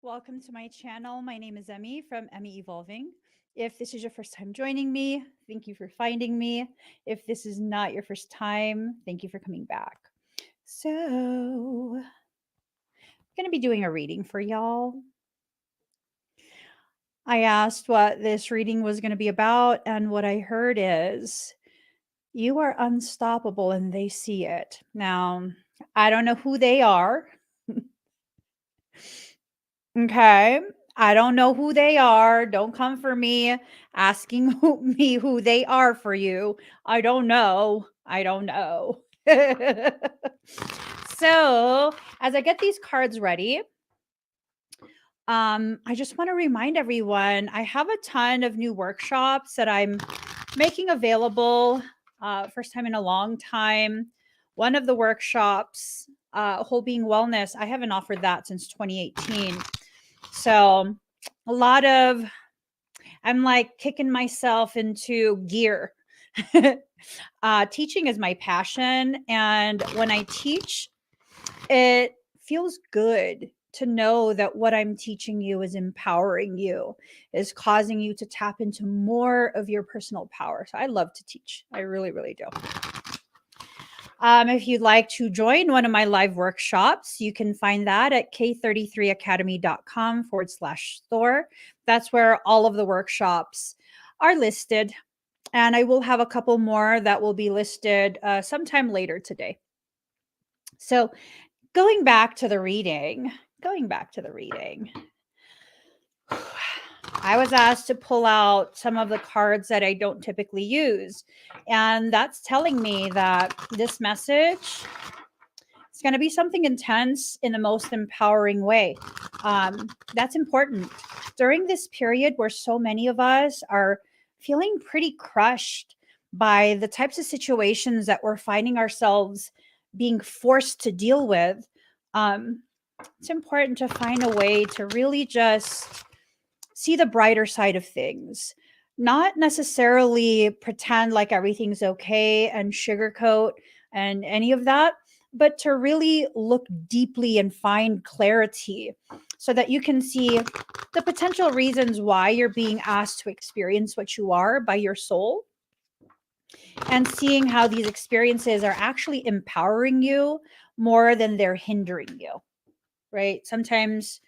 Welcome to my channel. My name is Emmy from Emmy Evolving. If this is your first time joining me, thank you for finding me. If this is not your first time, thank you for coming back. So, I'm going to be doing a reading for y'all. I asked what this reading was going to be about, and what I heard is you are unstoppable and they see it. Now, I don't know who they are. Okay. I don't know who they are. Don't come for me asking me who they are for you. I don't know. I don't know. So, as I get these cards ready, I just want to remind everyone I have a ton of new workshops that I'm making available. First time in a long time. One of the workshops, Whole Being Wellness, I haven't offered that since 2018. So a lot of, I'm like kicking myself into gear. Teaching is my passion. And when I teach, it feels good to know that what I'm teaching you is empowering you, is causing you to tap into more of your personal power. So I love to teach. I really, really do. If you'd like to join one of my live workshops, you can find that at k33academy.com/store. That's where all of the workshops are listed. And I will have a couple more that will be listed sometime later today. So going back to the reading, I was asked to pull out some of the cards that I don't typically use. And that's telling me that this message is going to be something intense in the most empowering way. That's important. During this period where so many of us are feeling pretty crushed by the types of situations that we're finding ourselves being forced to deal with, it's important to find a way to really just see the brighter side of things, not necessarily pretend like everything's okay and sugarcoat and any of that, but to really look deeply and find clarity so that you can see the potential reasons why you're being asked to experience what you are by your soul, and seeing how these experiences are actually empowering you more than they're hindering you, right? Sometimes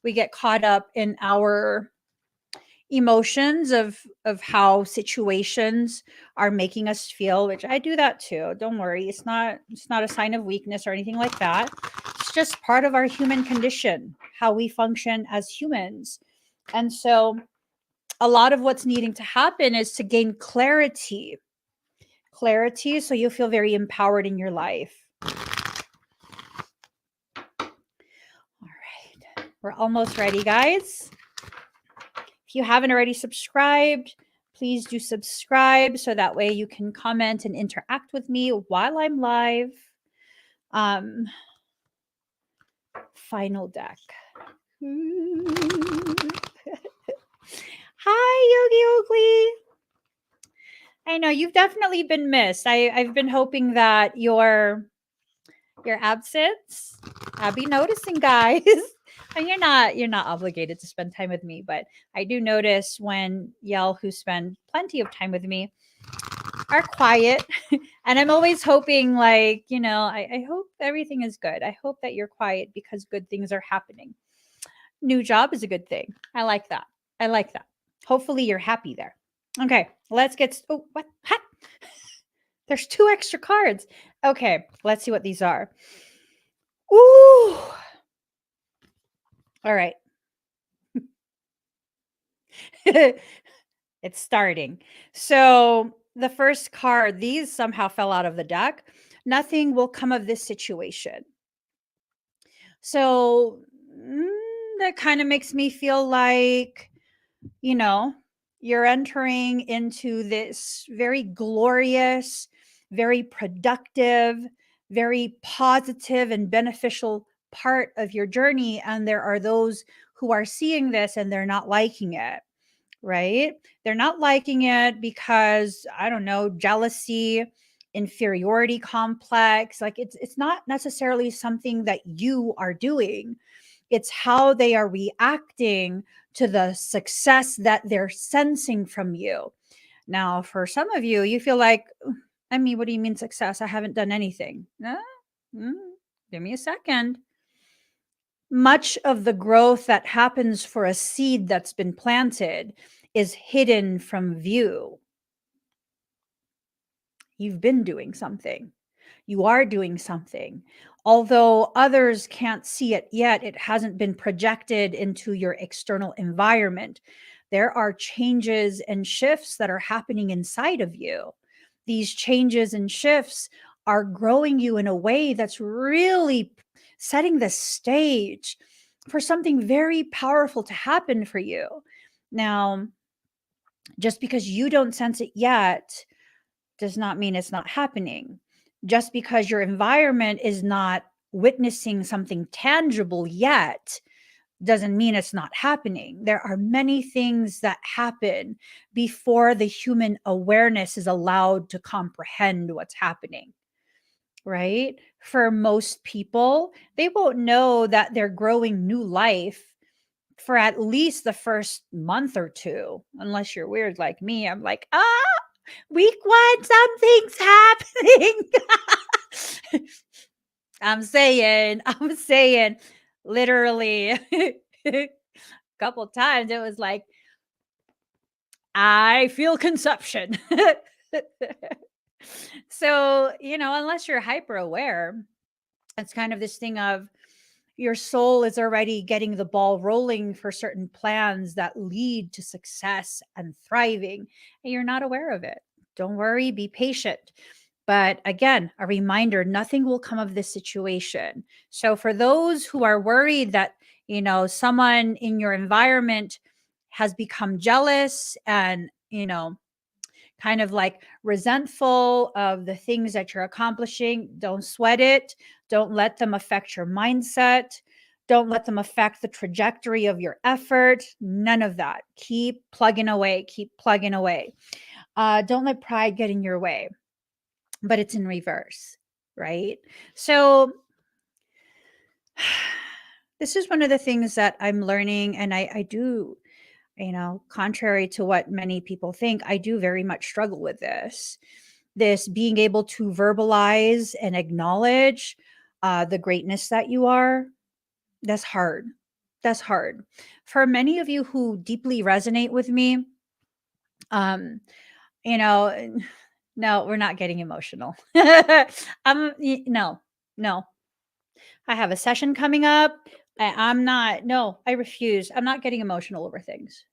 we get caught up in our emotions of how situations are making us feel, which I do that too. Don't worry, it's not a sign of weakness or anything like that. It's just part of our human condition, how we function as humans. And so a lot of what's needing to happen is to gain clarity so you feel very empowered in your life. All right, we're almost ready, guys. If you haven't already subscribed, please do subscribe so that way you can comment and interact with me while I'm live. Final deck. Hi, Yogi Oakley. I know you've definitely been missed. I've been hoping that your absence, I'll be noticing, guys. And you're not obligated to spend time with me, but I do notice when y'all who spend plenty of time with me are quiet. And I'm always hoping, like, I hope everything is good. I hope that you're quiet because good things are happening. New job is a good thing. I like that. Hopefully you're happy there. Okay, let's get oh, what? Ha! There's 2 extra cards. Okay, let's see what these are. Ooh. All right. It's starting. So the first card, these somehow fell out of the deck. Nothing will come of this situation. So that kind of makes me feel like, you're entering into this very glorious, very productive, very positive and beneficial part of your journey. And there are those who are seeing this and they're not liking it, right? They're not liking it because, I don't know, jealousy, inferiority complex. Like it's not necessarily something that you are doing. It's how they are reacting to the success that they're sensing from you. Now, for some of you, you feel like, I mean, what do you mean success? I haven't done anything. Mm, give me a second. Much of the growth that happens for a seed that's been planted is hidden from view. You've been doing something. You are doing something. Although others can't see it yet, it hasn't been projected into your external environment. There are changes and shifts that are happening inside of you. These changes and shifts are growing you in a way that's really setting the stage for something very powerful to happen for you. Now, just because you don't sense it yet does not mean it's not happening. Just because your environment is not witnessing something tangible yet doesn't mean it's not happening. There are many things that happen before the human awareness is allowed to comprehend what's happening, right? For most people, they won't know that they're growing new life for at least the first month or two, unless you're weird like me. I'm like, week one, something's happening. I'm saying, literally a couple times it was like, I feel conception. So, unless you're hyper aware, it's kind of this thing of your soul is already getting the ball rolling for certain plans that lead to success and thriving, and you're not aware of it. Don't worry, be patient. But again, a reminder, nothing will come of this situation. So for those who are worried that, someone in your environment has become jealous and, kind of like resentful of the things that you're accomplishing, don't sweat it. Don't let them affect your mindset. Don't let them affect the trajectory of your effort. None of that. Keep plugging away. Keep plugging away. Don't let pride get in your way, but it's in reverse, right? So, this is one of the things that I'm learning, and I do, contrary to what many people think, I do very much struggle with this being able to verbalize and acknowledge the greatness that you are. That's hard. That's hard for many of you who deeply resonate with me. um you know no, we're not getting emotional. No, no, I have a session coming up. I'm not, no, I refuse. I'm not getting emotional over things.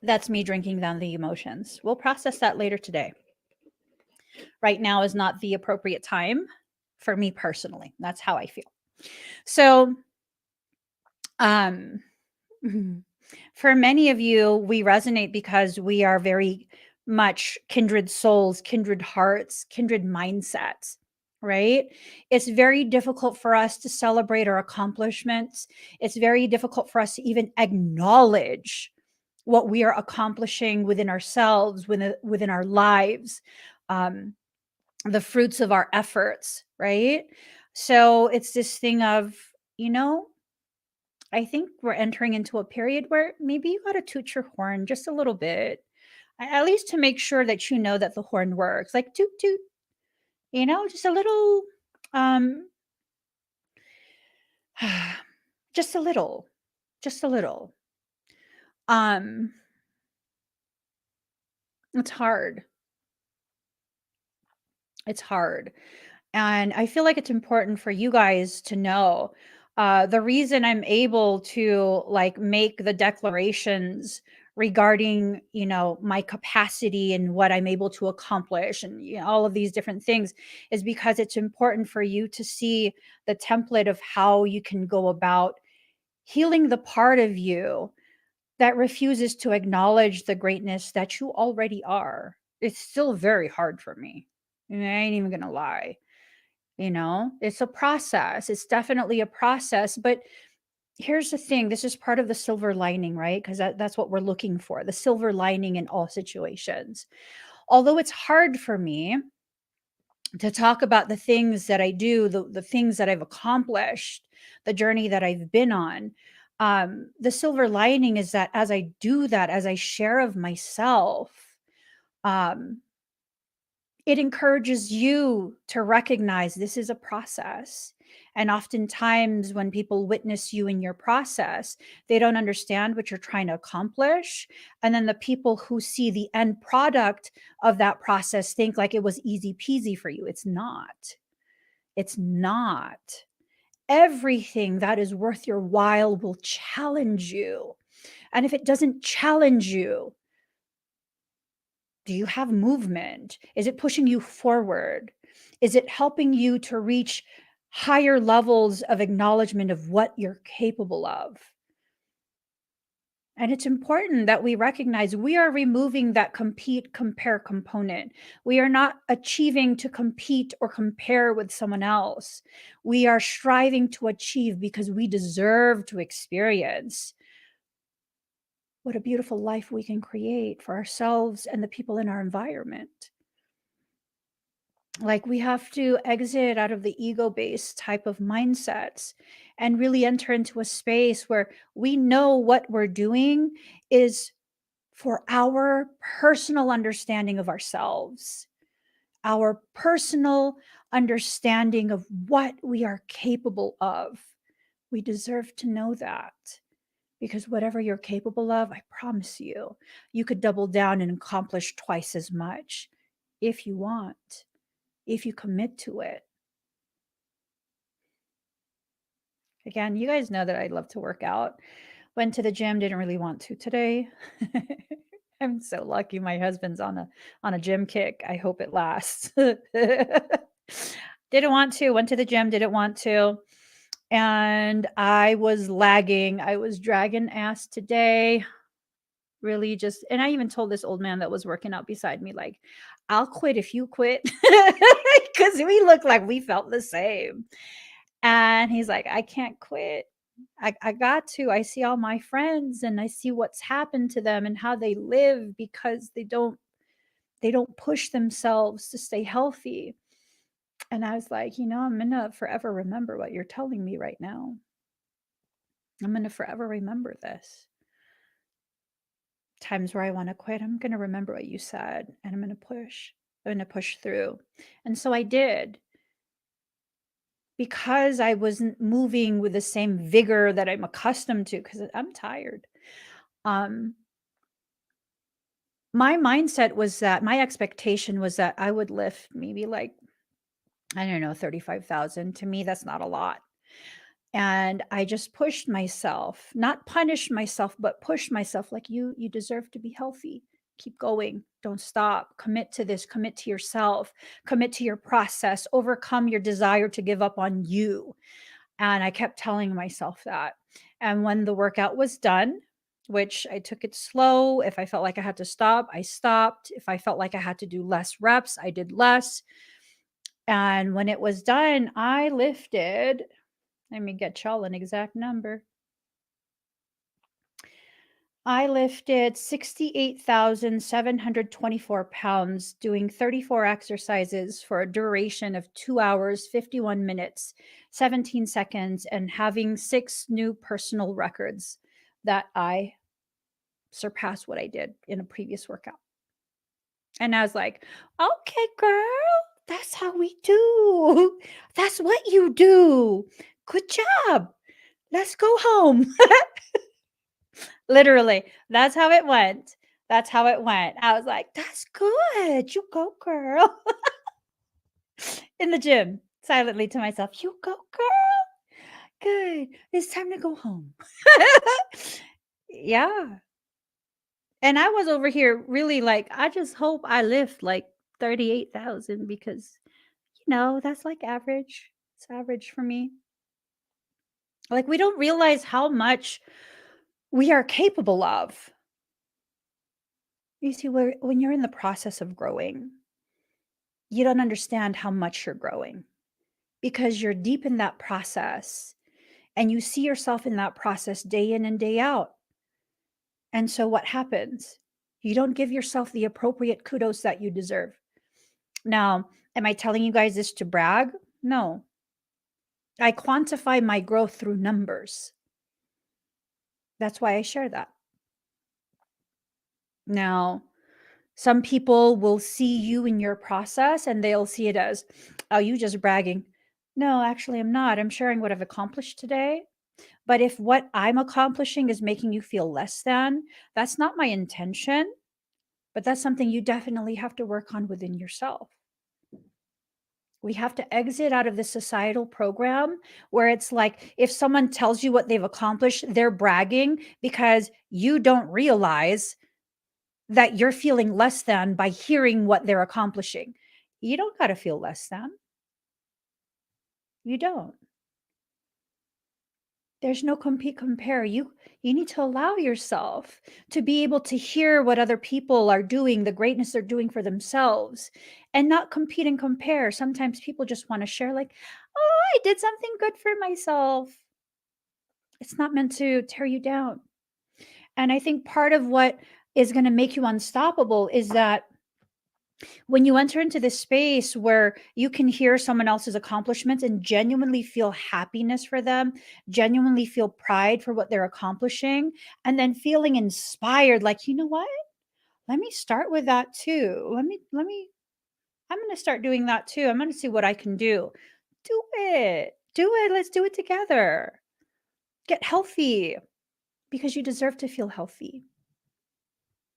That's me drinking down the emotions. We'll process that later today. Right now is not the appropriate time for me personally. That's how I feel. So, um, for many of you, we resonate because we are very much kindred souls, kindred hearts, kindred mindsets, right? It's very difficult for us to celebrate our accomplishments. It's very difficult for us to even acknowledge what we are accomplishing within ourselves, within our lives, um, the fruits of our efforts, right? So it's this thing of, you know, I think we're entering into a period where maybe you got to toot your horn just a little bit, at least to make sure that you know that the horn works. Like toot toot, just a little, um, just a little, just a little. Um, it's hard. It's hard. And I feel like it's important for you guys to know the reason I'm able to like make the declarations regarding, my capacity and what I'm able to accomplish and all of these different things is because it's important for you to see the template of how you can go about healing the part of you that refuses to acknowledge the greatness that you already are. It's still very hard for me. I ain't even gonna lie. It's a process. It's definitely a process, but here's the thing, this is part of the silver lining, right? Because that's what we're looking for, the silver lining in all situations. Although it's hard for me to talk about the things that I do, the things that I've accomplished, the journey that I've been on. The silver lining is that as I do that, as I share of myself, um, it encourages you to recognize this is a process. And oftentimes, when people witness you in your process, they don't understand what you're trying to accomplish. And then the people who see the end product of that process think like it was easy peasy for you. It's not. It's not. Everything that is worth your while will challenge you. And if it doesn't challenge you, do you have movement? Is it pushing you forward? Is it helping you to reach higher levels of acknowledgement of what you're capable of? And it's important that we recognize we are removing that compete, compare component. We are not achieving to compete or compare with someone else. We are striving to achieve because we deserve to experience what a beautiful life we can create for ourselves and the people in our environment. Like, we have to exit out of the ego-based type of mindsets and really enter into a space where we know what we're doing is for our personal understanding of ourselves, our personal understanding of what we are capable of. We deserve to know that, because whatever you're capable of, I promise you, you could double down and accomplish twice as much if you want, if you commit to it. Again, you guys know that I love to work out. Went to the gym, didn't really want to today. I'm so lucky my husband's on a gym kick. I hope it lasts. Didn't want to, went to the gym, didn't want to. And I was lagging. I was dragging ass today. Really just, and I even told this old man that was working out beside me, like, I'll quit if you quit. Because we looked like we felt the same. And he's like, I can't quit. I got to. I see all my friends and I see what's happened to them and how they live because they don't push themselves to stay healthy. And I was like, I'm gonna forever remember what you're telling me right now. I'm gonna forever remember this. Times where I want to quit, I'm gonna remember what you said and I'm gonna push. I'm gonna push through. And so I did, because I wasn't moving with the same vigor that I'm accustomed to, because I'm tired. Um, my mindset was that my expectation was that I would lift maybe like, I don't know, 35,000. To me, that's not a lot. And I just pushed myself, not punished myself, but pushed myself like, you deserve to be healthy. Keep going. Don't stop. Commit to this. Commit to yourself. Commit to your process. Overcome your desire to give up on you. And I kept telling myself that. And when the workout was done, which I took it slow, if I felt like I had to stop, I stopped. If I felt like I had to do less reps, I did less. And when it was done, I lifted, let me get y'all an exact number. I lifted 68,724 pounds, doing 34 exercises for a duration of 2 hours, 51 minutes, 17 seconds, and having 6 new personal records that I surpassed what I did in a previous workout. And I was like, okay, girl, that's how we do. That's what you do. Good job. Let's go home. Literally, that's how it went. That's how it went. I was like, "That's good. You go, girl." In the gym, silently to myself, "You go, girl. Good. It's time to go home." Yeah. And I was over here really like, I just hope I lift like 38,000, because, that's like average. It's average for me. Like, we don't realize how much we are capable of. You see, when you're in the process of growing, you don't understand how much you're growing because you're deep in that process And you see yourself in that process day in and day out. And so what happens? You don't give yourself the appropriate kudos that you deserve. Now, am I telling you guys this to brag? No. I quantify my growth through numbers. That's why I share that. Now, some people will see you in your process and they'll see it as, oh, you just bragging. No, actually, I'm not. I'm sharing what I've accomplished today. But if what I'm accomplishing is making you feel less than, that's not my intention. But that's something you definitely have to work on within yourself. We have to exit out of the societal program where it's like if someone tells you what they've accomplished, they're bragging because you don't realize that you're feeling less than by hearing what they're accomplishing. You don't got to feel less than. You don't. There's no compete compare. You need to allow yourself to be able to hear what other people are doing, the greatness they're doing for themselves, and not compete and compare. Sometimes people just want to share like, "Oh, I did something good for myself." It's not meant to tear you down. And I think part of what is going to make you unstoppable is that when you enter into this space where you can hear someone else's accomplishments and genuinely feel happiness for them, genuinely feel pride for what they're accomplishing, and then feeling inspired, like, you know what? Let me start with that too. I'm going to start doing that too. I'm going to see what I can do. Do it. Do it. Let's do it together. Get healthy because you deserve to feel healthy.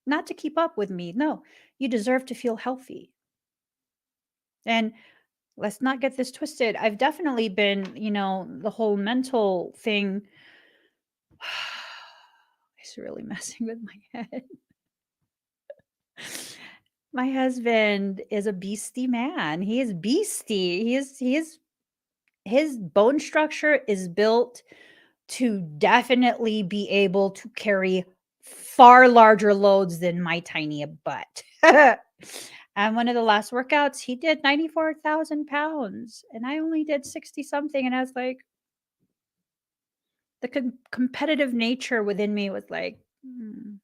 Not to keep up with me. No, you deserve to feel healthy. And let's not get this twisted. I've definitely been, the whole mental thing is really messing with my head. My husband is a beastie man. He is beastie. His bone structure is built to definitely be able to carry far larger loads than my tiny butt. And one of the last workouts, he did 94,000 pounds, and I only did 60 something. And I was like, the competitive nature within me was like, "Hmm."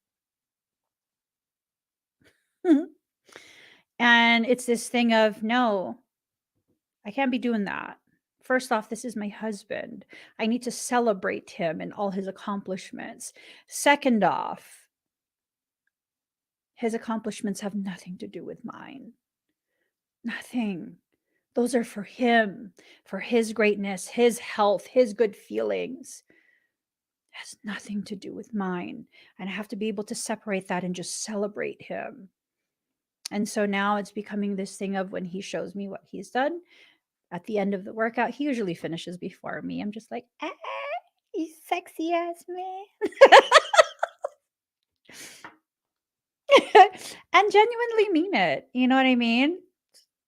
And it's this thing of, no, I can't be doing that. First off, this is my husband. I need to celebrate him and all his accomplishments. Second off, his accomplishments have nothing to do with mine. Nothing. Those are for him, for his greatness, his health, his good feelings. It has nothing to do with mine. And I have to be able to separate that and just celebrate him. And so now it's becoming this thing of when he shows me what he's done at the end of the workout, he usually finishes before me. I'm just like, you sexy ass man. And genuinely mean it. You know what I mean?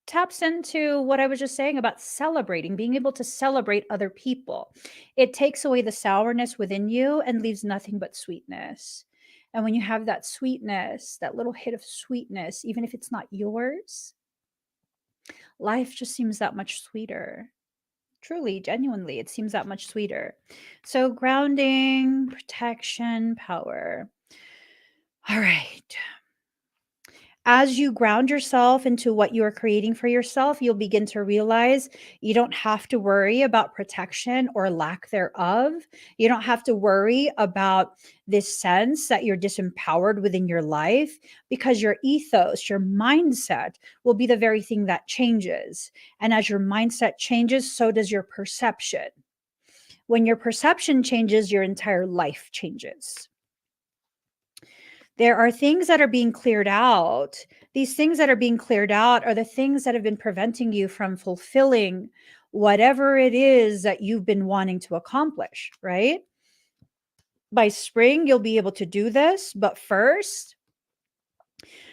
Taps into what I was just saying about celebrating, being able to celebrate other people. It takes away the sourness within you and leaves nothing but sweetness. And when you have that sweetness, that little hit of sweetness, even if it's not yours, life just seems that much sweeter. Truly, genuinely, it seems that much sweeter. So, grounding, protection, power. All right. As you ground yourself into what you are creating for yourself, you'll begin to realize you don't have to worry about protection or lack thereof. You don't have to worry about this sense that you're disempowered within your life because your ethos, your mindset will be the very thing that changes. And as your mindset changes, so does your perception. When your perception changes, your entire life changes. There are things that are being cleared out. These things that are being cleared out are the things that have been preventing you from fulfilling whatever it is that you've been wanting to accomplish, right? By spring, you'll be able to do this. But first,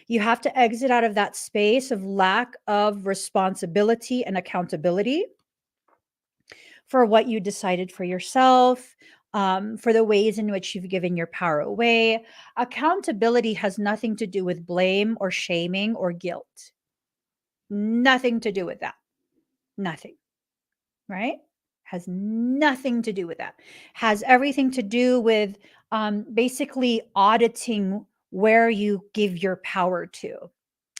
you have to exit out of that space of lack of responsibility and accountability for what you decided for yourself, for the ways in which you've given your power away. Accountability has nothing to do with blame or shaming or guilt. Nothing to do with that. Nothing. Right? Has nothing to do with that. Has everything to do with basically auditing where you give your power to.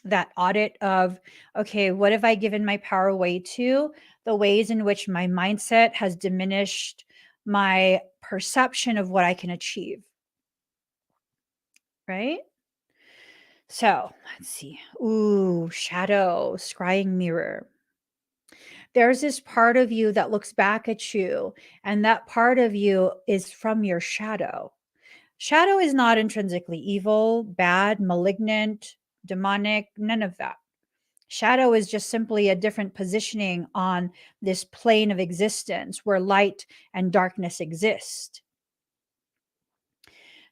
That audit of, okay, what have I given my power away to? The ways in which my mindset has diminished my perception of what I can achieve. Right? So let's see. Ooh, shadow, scrying mirror. There's this part of you that looks back at you, and that part of you is from your shadow. Shadow is not intrinsically evil, bad, malignant, demonic, none of that. Shadow is just simply a different positioning on this plane of existence where light and darkness exist.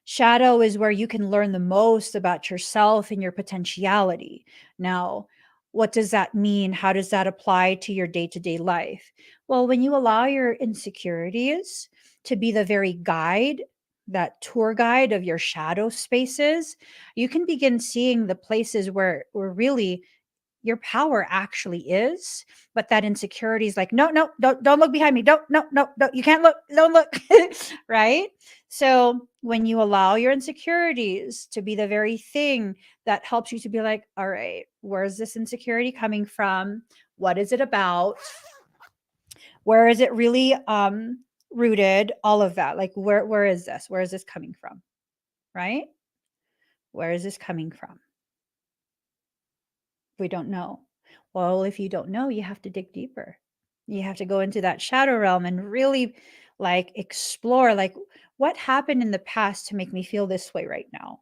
Shadow is where you can learn the most about yourself and your potentiality. Now, what does that mean? How does that apply to your day to day life? Well, when you allow your insecurities to be the very guide, that tour guide of your shadow spaces, you can begin seeing the places where really your power actually is, but that insecurity is like, no, no, don't look behind me. Don't, no, no, no, you can't look, don't look. Right? So when you allow your insecurities to be the very thing that helps you to be like, all right, where's this insecurity coming from? What is it about? Where is it really rooted? All of that. Like where is this? Where is this coming from? Right? Where is this coming from? We don't know. Well, if you don't know, you have to dig deeper. You have to go into that shadow realm and really like explore like what happened in the past to make me feel this way right now?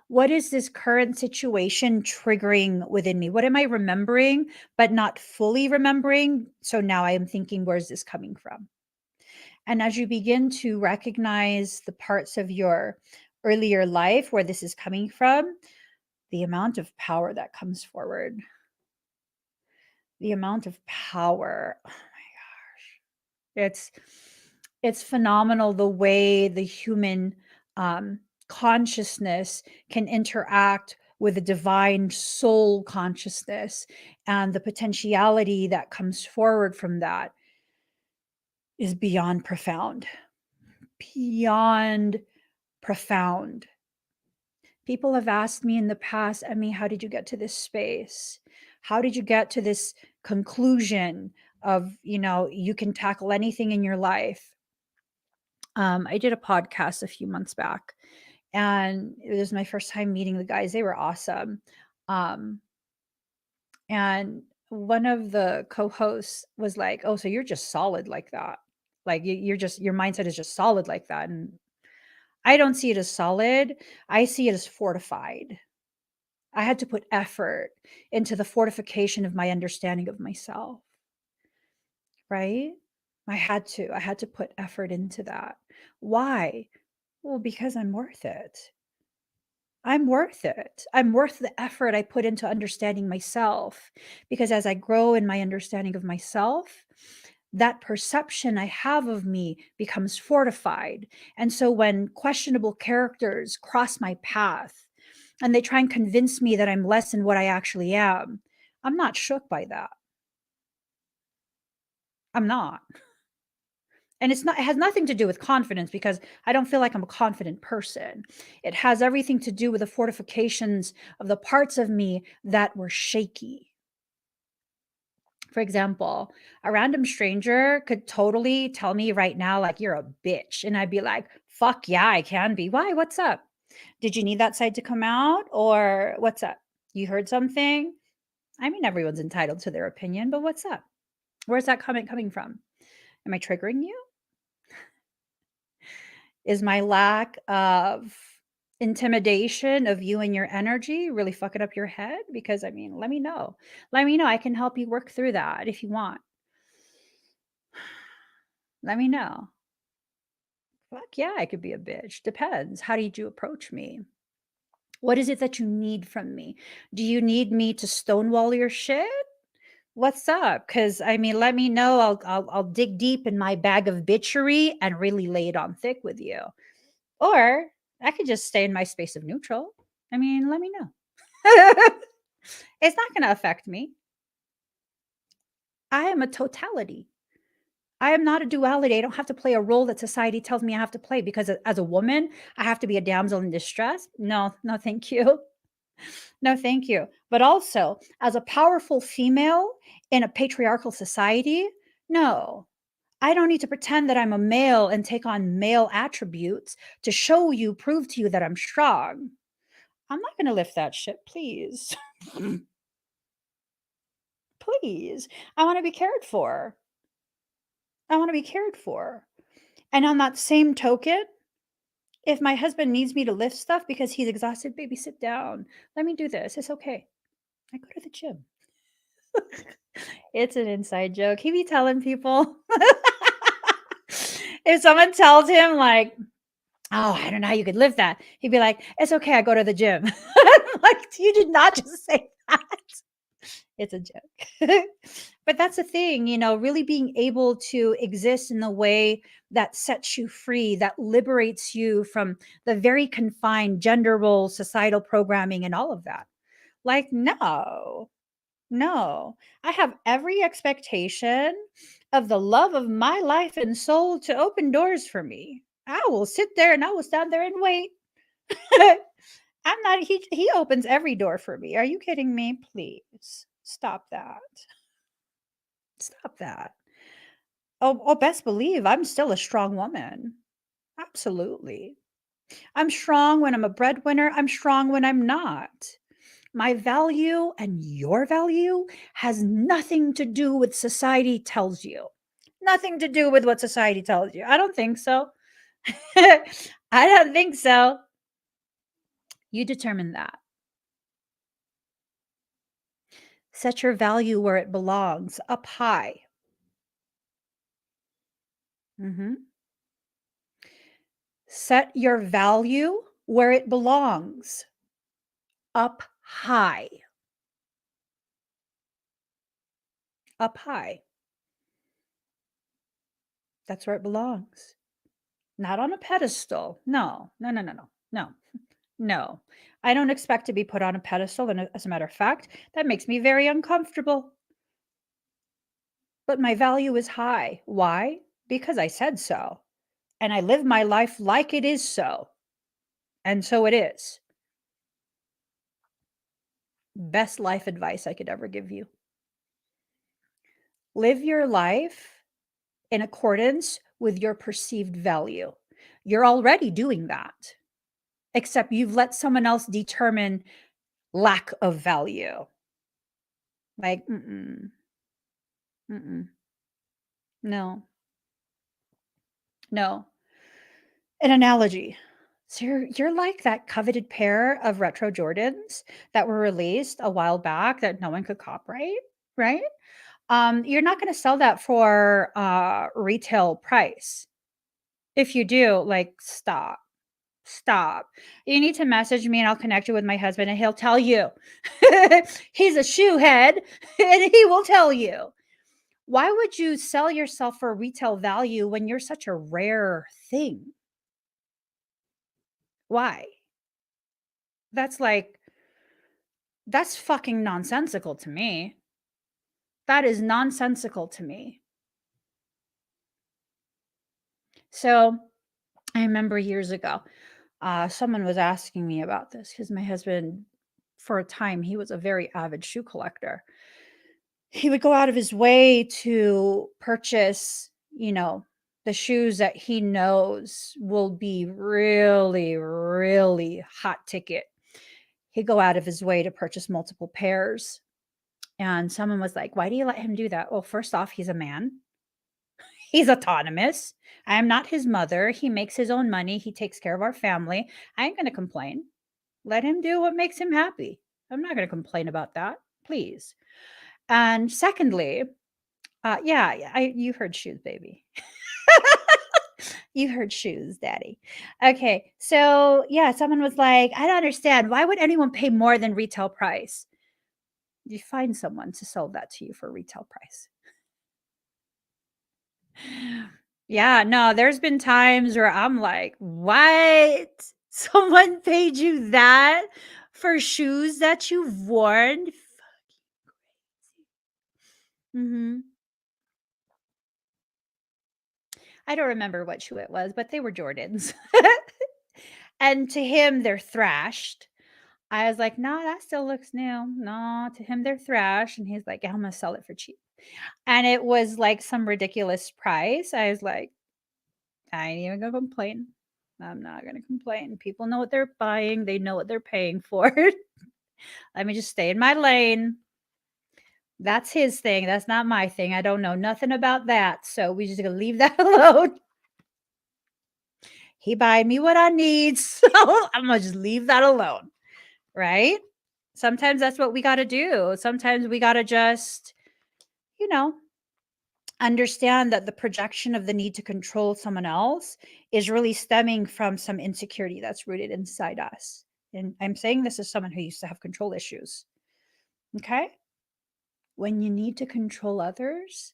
What is this current situation triggering within me? What am I remembering but not fully remembering? So now I am thinking, where's this coming from? And as you begin to recognize the parts of your earlier life where this is coming from, the amount of power that comes forward, the amount of power. Oh my gosh. It's phenomenal the way the human consciousness can interact with the divine soul consciousness, and the potentiality that comes forward from that is beyond profound. Beyond profound. People have asked me in the past, Emmy, how did you get to this space? How did you get to this conclusion of, you can tackle anything in your life? I did a podcast a few months back, and it was my first time meeting the guys. They were awesome. Um, and one of the co-hosts was like, "Oh, so you're just solid like that? Like you're just your mindset is just solid like that?" And I don't see it as solid. I see it as fortified. I had to put effort into the fortification of my understanding of myself, right? I had to put effort into that. Why? Well, because I'm worth it. I'm worth it. I'm worth the effort I put into understanding myself. Because as I grow in my understanding of myself, that perception I have of me becomes fortified. And so when questionable characters cross my path and they try and convince me that I'm less than what I actually am, I'm not shook by that. I'm not. And it has nothing to do with confidence because I don't feel like I'm a confident person. It has everything to do with the fortifications of the parts of me that were shaky. For example, a random stranger could totally tell me right now, like, you're a bitch. And I'd be like, fuck yeah, I can be. Why? What's up? Did you need that side to come out? Or what's up? You heard something? I mean, everyone's entitled to their opinion, but what's up? Where's that comment coming from? Am I triggering you? Is my lack of intimidation of you and your energy really fucking up your head? Because I mean, let me know. Let me know. I can help you work through that if you want. Let me know. Fuck yeah, I could be a bitch. Depends. How did you approach me? What is it that you need from me? Do you need me to stonewall your shit? What's up? Because I mean, let me know. I'll dig deep in my bag of bitchery and really lay it on thick with you. Or I could just stay in my space of neutral. I mean, let me know. It's not going to affect me. I am a totality. I am not a duality. I don't have to play a role that society tells me I have to play because as a woman, I have to be a damsel in distress. No, no, thank you. No, thank you. But also, as a powerful female in a patriarchal society, no, I don't need to pretend that I'm a male and take on male attributes to show you, prove to you that I'm strong. I'm not going to lift that shit, please. Please. I want to be cared for. I want to be cared for. And on that same token, if my husband needs me to lift stuff because he's exhausted, baby, sit down. Let me do this. It's okay. I go to the gym. It's an inside joke. He be telling people. If someone tells him, like, oh, I don't know how you could lift that, he'd be like, it's okay. I go to the gym. Like, you did not just say that. It's a joke. But that's the thing, really being able to exist in the way that sets you free, that liberates you from the very confined gender role, societal programming, and all of that. Like, no, no. I have every expectation of the love of my life and soul to open doors for me. I will sit there and I will stand there and wait. I'm not, he opens every door for me. Are you kidding me? Please stop that. Stop that. Oh, best believe I'm still a strong woman. Absolutely. I'm strong when I'm a breadwinner. I'm strong when I'm not. My value and your value has nothing to do with society tells you. Nothing to do with what society tells you. I don't think so. I don't think so. You determine that. Set your value where it belongs, up high. Mhm. Set your value where it belongs, up high. Up high. That's where it belongs. Not on a pedestal. No, no, no, no, no, no, no. I don't expect to be put on a pedestal. And as a matter of fact, that makes me very uncomfortable. But my value is high. Why? Because I said so. And I live my life like it is so. And so it is. Best life advice I could ever give you. Live your life in accordance with your perceived value. You're already doing that, except you've let someone else determine lack of value. Like, mm-mm, no, no. An analogy. So you're like that coveted pair of retro Jordans that were released a while back that no one could copyright, right? You're not going to sell that for retail price. If you do, like, stop. Stop. You need to message me and I'll connect you with my husband and he'll tell you. He's a shoe head and he will tell you. Why would you sell yourself for retail value when you're such a rare thing? Why? That's like, that's fucking nonsensical to me. That is nonsensical to me. So I remember years ago, someone was asking me about this because my husband, for a time, he was a very avid shoe collector. He would go out of his way to purchase, the shoes that he knows will be really, really hot ticket. He'd go out of his way to purchase multiple pairs. And someone was like, why do you let him do that? Well, first off, he's a man. He's autonomous. I am not his mother. He makes his own money. He takes care of our family. I ain't going to complain. Let him do what makes him happy. I'm not going to complain about that. Please. And secondly, yeah, you heard shoes, baby. You heard shoes, daddy. Okay. So, yeah, someone was like, I don't understand. Why would anyone pay more than retail price? You find someone to sell that to you for retail price. Yeah, no, there's been times where I'm like, what? Someone paid you that for shoes that you've worn? Mm-hmm. I don't remember what shoe it was, but they were Jordans. And to him, they're thrashed. I was like, "No, that still looks new." No, to him, they're thrashed. And he's like, "Yeah, I'm gonna sell it for cheap." And it was like some ridiculous price. I was like, "I ain't even gonna complain. I'm not gonna complain. People know what they're buying. They know what they're paying for. Let me just stay in my lane." That's his thing. That's not my thing. I don't know nothing about that. So we just gonna leave that alone. He buy me what I need. So I'm gonna just leave that alone. Right? Sometimes that's what we gotta do. Sometimes we gotta just, you know, understand that the projection of the need to control someone else is really stemming from some insecurity that's rooted inside us. And I'm saying this as someone who used to have control issues. Okay? When you need to control others,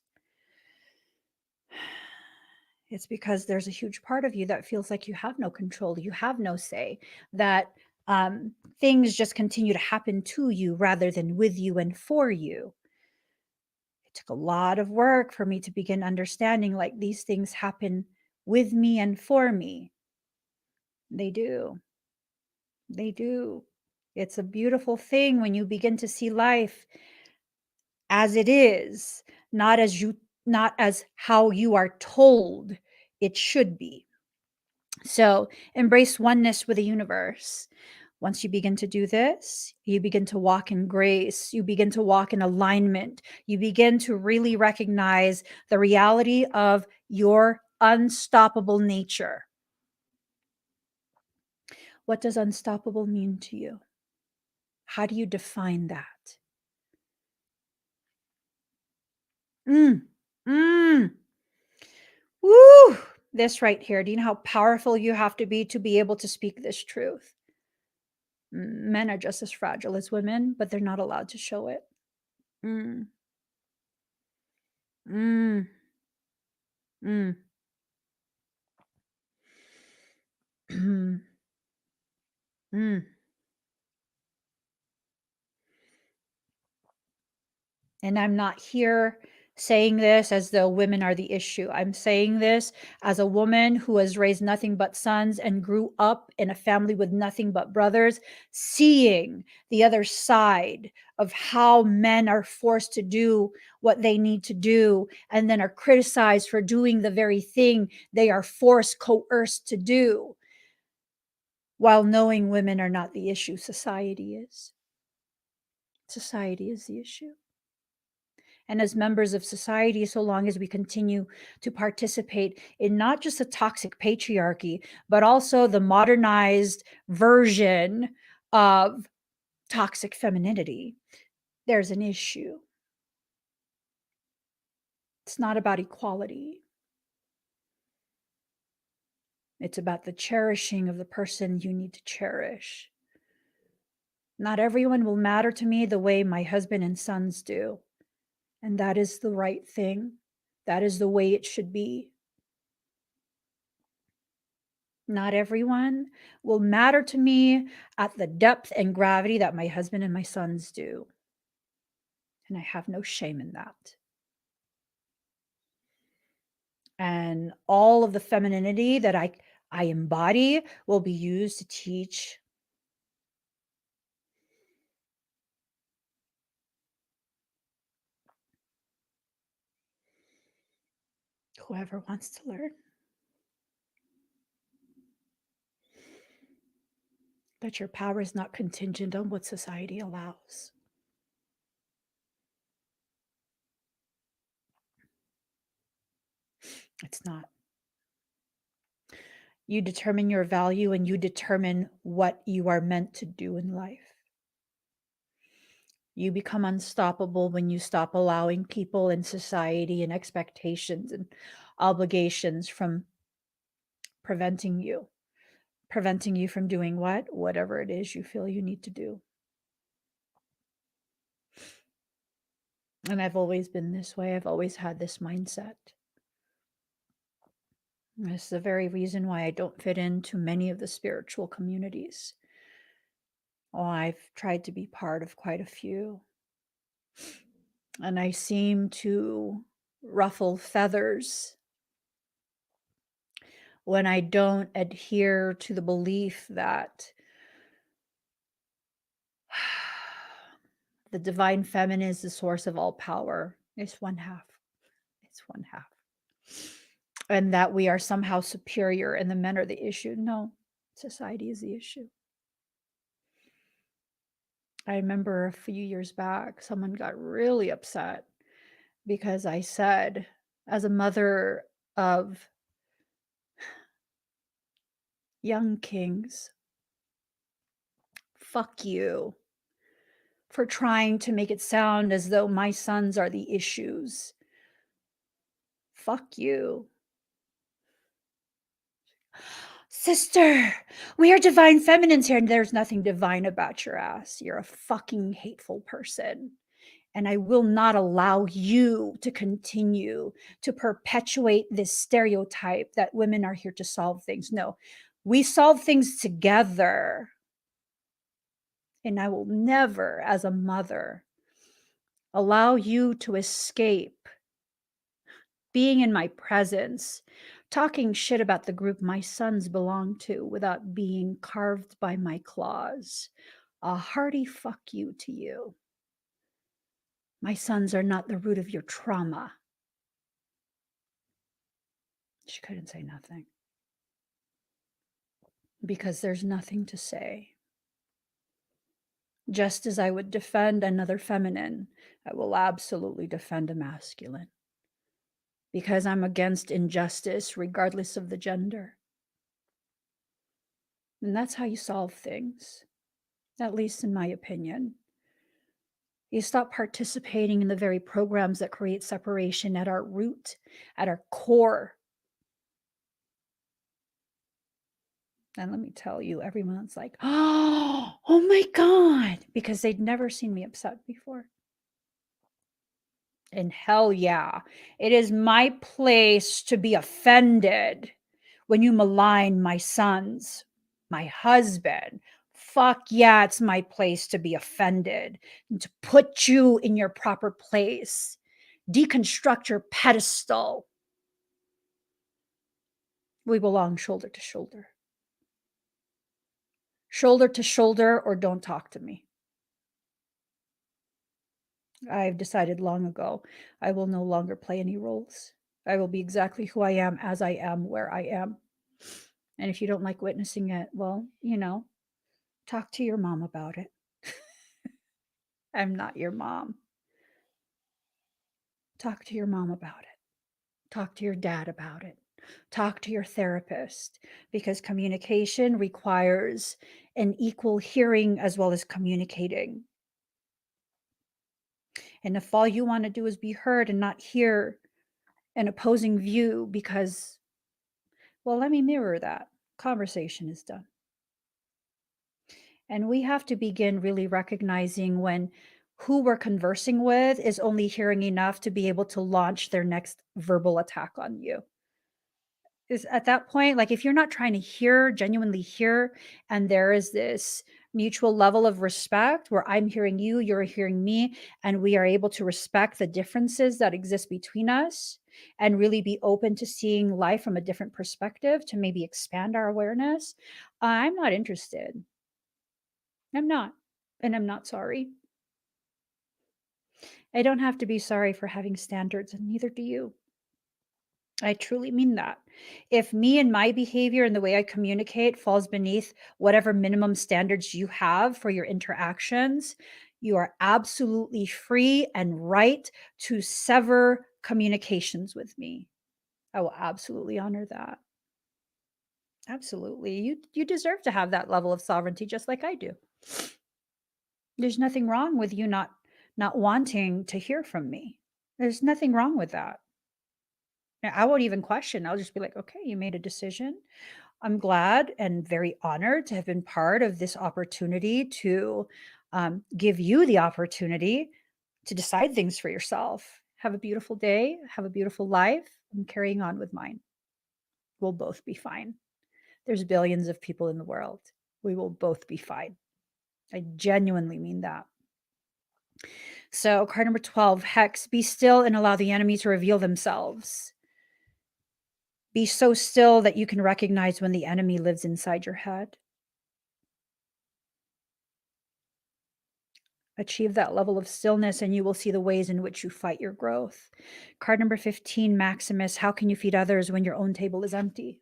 it's because there's a huge part of you that feels like you have no control, you have no say, that things just continue to happen to you rather than with you and for you. It took a lot of work for me to begin understanding like these things happen with me and for me. They do. They do. It's a beautiful thing when you begin to see life as it is, not as how you are told it should be. So embrace oneness with the universe. Once you begin to do this, you begin to walk in grace, you begin to walk in alignment, you begin to really recognize the reality of your unstoppable nature. What does unstoppable mean to you? How do you define that? Mm, mm. Woo! This right here. Do you know how powerful you have to be able to speak this truth? Men are just as fragile as women, but they're not allowed to show it. Mm, mm, mm. Mm. And I'm not here saying this as though women are the issue. I'm saying this as a woman who has raised nothing but sons and grew up in a family with nothing but brothers, seeing the other side of how men are forced to do what they need to do and then are criticized for doing the very thing they are forced, coerced to do, while knowing women are not the issue. Society is. Society is the issue. And as members of society, so long as we continue to participate in not just a toxic patriarchy, but also the modernized version of toxic femininity, there's an issue. It's not about equality. It's about the cherishing of the person you need to cherish. Not everyone will matter to me the way my husband and sons do. And that is the right thing. That is the way it should be. Not everyone will matter to me at the depth and gravity that my husband and my sons do. And I have no shame in that. And all of the femininity that I embody will be used to teach whoever wants to learn that your power is not contingent on what society allows. It's not. You determine your value and you determine what you are meant to do in life. You become unstoppable when you stop allowing people and society and expectations and obligations from preventing you. Preventing you from doing what? Whatever it is you feel you need to do. And I've always been this way. I've always had this mindset. This is the very reason why I don't fit into many of the spiritual communities. Oh, I've tried to be part of quite a few. And I seem to ruffle feathers when I don't adhere to the belief that the divine feminine is the source of all power. It's one half. It's one half. And that we are somehow superior and the men are the issue. No, society is the issue. I remember a few years back, someone got really upset because I said, as a mother of young kings, fuck you for trying to make it sound as though my sons are the issues. Fuck you. Sister, we are divine feminines here, and there's nothing divine about your ass. You're a fucking hateful person. And I will not allow you to continue to perpetuate this stereotype that women are here to solve things. No, we solve things together. And I will never, as a mother, allow you to escape being in my presence, talking shit about the group my sons belong to without being carved by my claws. A hearty fuck you to you. My sons are not the root of your trauma. She couldn't say nothing because there's nothing to say. Just as I would defend another feminine, I will absolutely defend a masculine because I'm against injustice regardless of the gender. And that's how you solve things, at least in my opinion. You stop participating in the very programs that create separation at our root, at our core. And let me tell you, everyone's like, oh my God, because they'd never seen me upset before. And hell yeah, it is my place to be offended when you malign my sons, my husband. Fuck yeah, it's my place to be offended and to put you in your proper place. Deconstruct your pedestal. We belong shoulder to shoulder. Shoulder to shoulder, or don't talk to me. I've decided long ago I will no longer play any roles. I will be exactly who I am, as I am, where I am. And if you don't like witnessing it, well, talk to your mom about it. I'm not your mom. Talk to your mom about it. Talk to your dad about it. Talk to your therapist, because communication requires an equal hearing as well as communicating. And if all you want to do is be heard and not hear an opposing view, because, well, let me mirror that. Conversation is done. And we have to begin really recognizing when who we're conversing with is only hearing enough to be able to launch their next verbal attack on you. Is at that point, like if you're not trying to hear, genuinely hear, and there is this mutual level of respect where I'm hearing you, you're hearing me, and we are able to respect the differences that exist between us and really be open to seeing life from a different perspective to maybe expand our awareness, I'm not interested. I'm not. And I'm not sorry. I don't have to be sorry for having standards, and neither do you. I truly mean that. If me and my behavior and the way I communicate falls beneath whatever minimum standards you have for your interactions, you are absolutely free and right to sever communications with me. I will absolutely honor that. Absolutely. You deserve to have that level of sovereignty just like I do. There's nothing wrong with you not wanting to hear from me. There's nothing wrong with that. I won't even question. I'll just be like, okay, you made a decision. I'm glad and very honored to have been part of this opportunity to give you the opportunity to decide things for yourself. Have a beautiful day. Have a beautiful life. I'm carrying on with mine. We'll both be fine. There's billions of people in the world. We will both be fine. I genuinely mean that. So, card number 12, Hex, be still and allow the enemy to reveal themselves. Be so still that you can recognize when the enemy lives inside your head. Achieve that level of stillness, and you will see the ways in which you fight your growth. Card number 15, Maximus. How can you feed others when your own table is empty?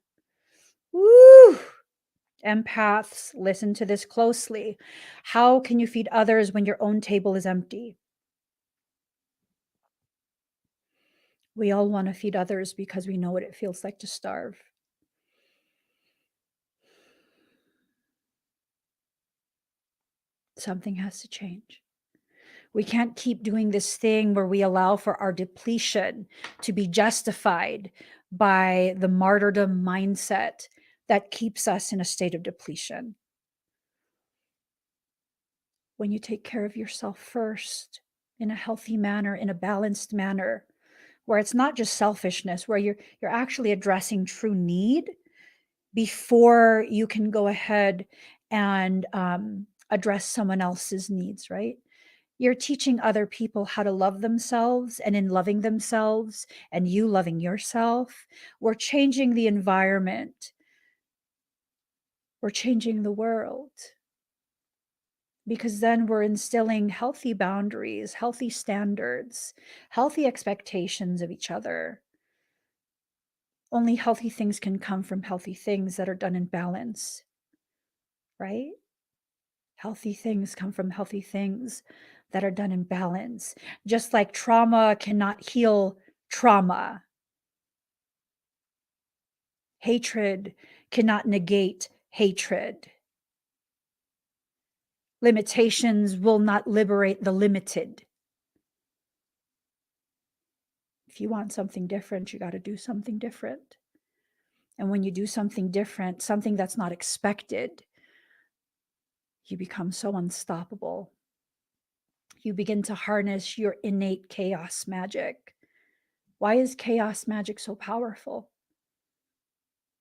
Woo! Empaths, listen to this closely. How can you feed others when your own table is empty? We all want to feed others because we know what it feels like to starve. Something has to change. We can't keep doing this thing where we allow for our depletion to be justified by the martyrdom mindset that keeps us in a state of depletion. When you take care of yourself first in a healthy manner, in a balanced manner, where it's not just selfishness, where you're actually addressing true need before you can go ahead and address someone else's needs, right? You're teaching other people how to love themselves, and in loving themselves and you loving yourself, we're changing the environment. We're changing the world, because then we're instilling healthy boundaries, healthy standards, healthy expectations of each other. Only healthy things can come from healthy things that are done in balance, right? Healthy things come from healthy things that are done in balance. Just like trauma cannot heal trauma, hatred cannot negate hatred. Limitations will not liberate the limited. If you want something different, you got to do something different. And when you do something different, something that's not expected, you become so unstoppable. You begin to harness your innate chaos magic. Why is chaos magic so powerful?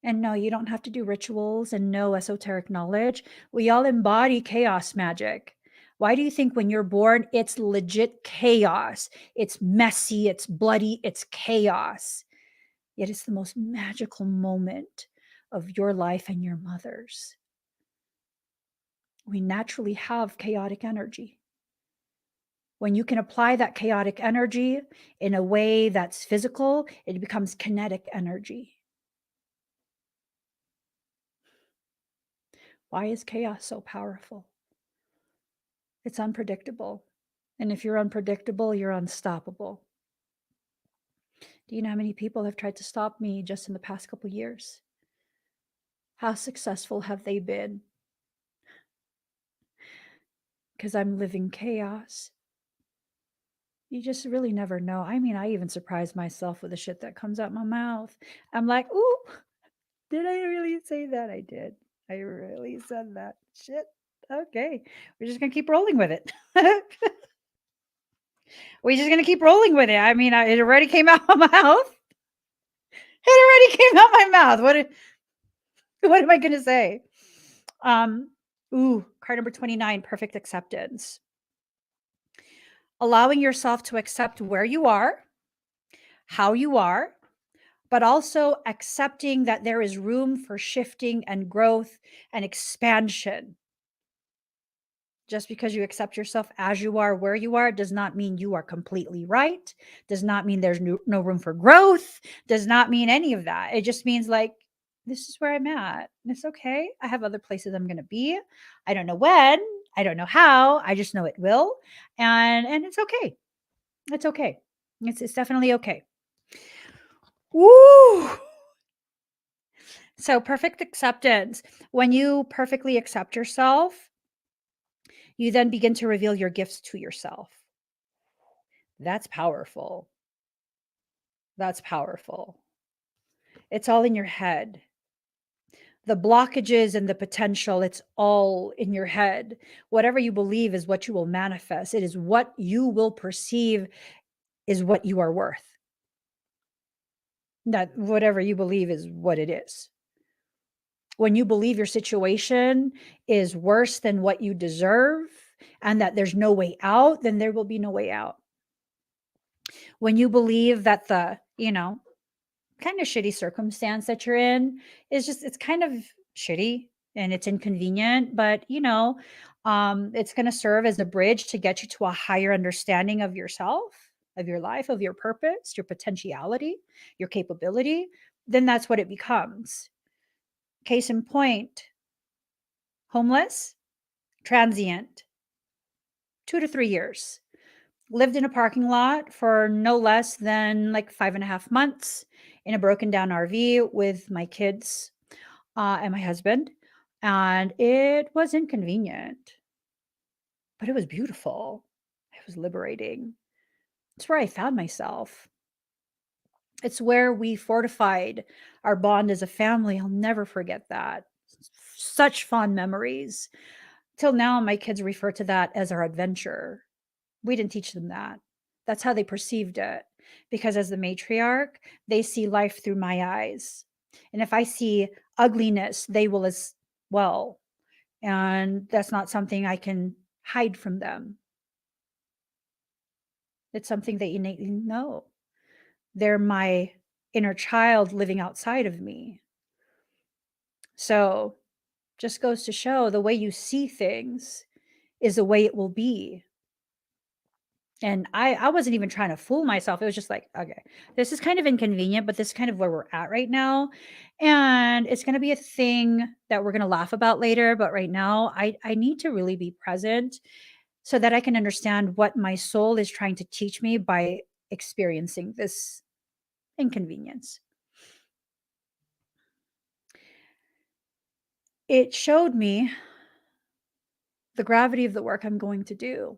And no, you don't have to do rituals and no esoteric knowledge. We all embody chaos magic. Why do you think when you're born, it's legit chaos? It's messy, it's bloody, it's chaos. Yet it's the most magical moment of your life and your mother's. We naturally have chaotic energy. When you can apply that chaotic energy in a way that's physical, it becomes kinetic energy. Why is chaos so powerful? It's unpredictable. And if you're unpredictable, you're unstoppable. Do you know how many people have tried to stop me just in the past couple years? How successful have they been? Because I'm living chaos. You just really never know. I mean, I even surprise myself with the shit that comes out my mouth. I'm like, ooh, did I really say that? I did. I really said that. Shit. Okay. We're just going to keep rolling with it. We're just going to keep rolling with it. I mean, it already came out my mouth. It already came out my mouth. What am I going to say? Card number 29, perfect acceptance. Allowing yourself to accept where you are, how you are, but also accepting that there is room for shifting and growth and expansion. Just because you accept yourself as you are, where you are, does not mean you are completely right, does not mean there's no room for growth, does not mean any of that. It just means like, this is where I'm at. And it's okay. I have other places I'm going to be. I don't know when, I don't know how, I just know it will. And it's okay. It's okay. It's definitely okay. Woo! So perfect acceptance. When you perfectly accept yourself, you then begin to reveal your gifts to yourself. That's powerful. That's powerful. It's all in your head. The blockages and the potential, it's all in your head. Whatever you believe is what you will manifest. It is what you will perceive is what you are worth. Not whatever you believe is what it is. When you believe your situation is worse than what you deserve and that there's no way out, then there will be no way out. When you believe that the kind of shitty circumstance that you're in. It's kind of shitty and it's inconvenient, but it's going to serve as a bridge to get you to a higher understanding of yourself, of your life, of your purpose, your potentiality, your capability. Then that's what it becomes. Case in point, homeless, transient, 2 to 3 years. Lived in a parking lot for no less than like 5.5 months in a broken down RV with my kids and my husband. And it was inconvenient, but it was beautiful. It was liberating. It's where I found myself. It's where we fortified our bond as a family. I'll never forget that. Such fond memories. Till now, my kids refer to that as our adventure. We didn't teach them that. That's how they perceived it. Because as the matriarch, they see life through my eyes. And if I see ugliness, they will as well. And that's not something I can hide from them. It's something they innately know. They're my inner child living outside of me. So just goes to show the way you see things is the way it will be. And I wasn't even trying to fool myself. It was just like, okay, this is kind of inconvenient, but this is kind of where we're at right now. And it's going to be a thing that we're going to laugh about later. But right now, I need to really be present so that I can understand what my soul is trying to teach me by experiencing this inconvenience. It showed me the gravity of the work I'm going to do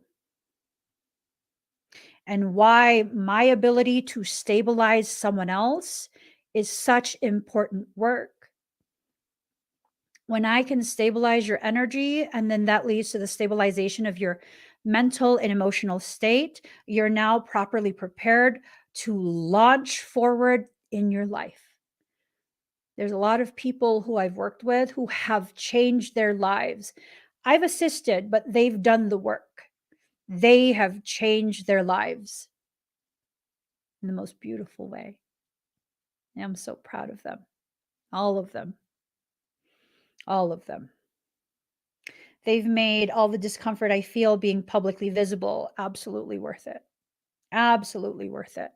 and why my ability to stabilize someone else is such important work. When I can stabilize your energy, and then that leads to the stabilization of your mental and emotional state, you're now properly prepared to launch forward in your life. There's a lot of people who I've worked with who have changed their lives. I've assisted, but they've done the work. They have changed their lives in the most beautiful way. And I'm so proud of them. All of them. All of them. They've made all the discomfort I feel being publicly visible absolutely worth it. Absolutely worth it.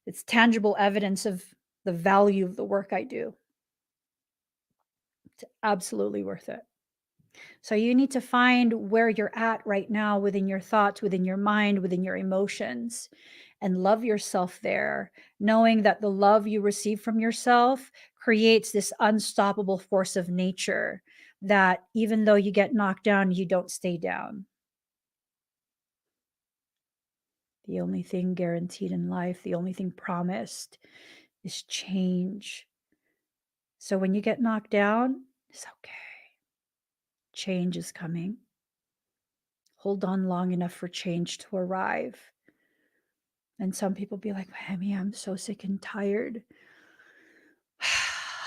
It's tangible evidence of the value of the work I do. It's absolutely worth it. So you need to find where you're at right now within your thoughts, within your mind, within your emotions, and love yourself there, knowing that the love you receive from yourself creates this unstoppable force of nature that even though you get knocked down, you don't stay down. The only thing guaranteed in life, the only thing promised is change. So when you get knocked down, it's okay. Change is coming. Hold on long enough for change to arrive. And some people be like, Hammy, I'm so sick and tired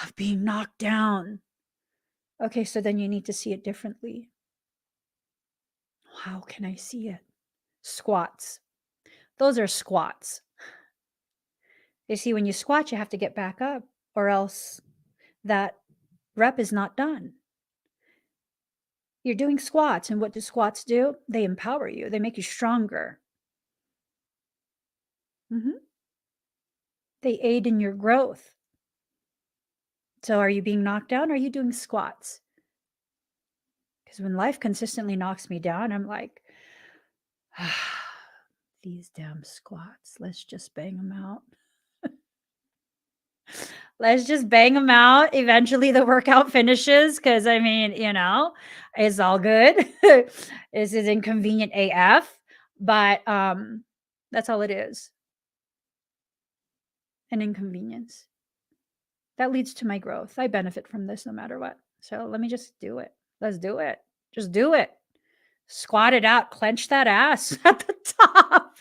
of being knocked down. Okay, so then you need to see it differently. How can I see it? Squats. Those are squats. You see, when you squat, you have to get back up, or else that rep is not done. You're doing squats, and what do squats do? They empower you. They make you stronger. They aid in your growth. So are you being knocked down? Or are you doing squats? Because when life consistently knocks me down, I'm like, these damn squats. Let's just bang them out. Let's just bang them out. Eventually the workout finishes because I mean, it's all good. This is inconvenient AF, but that's all it is. An inconvenience. That leads to my growth. I benefit from this no matter what. So let me just do it. Let's do it. Just do it. Squat it out. Clench that ass at the top.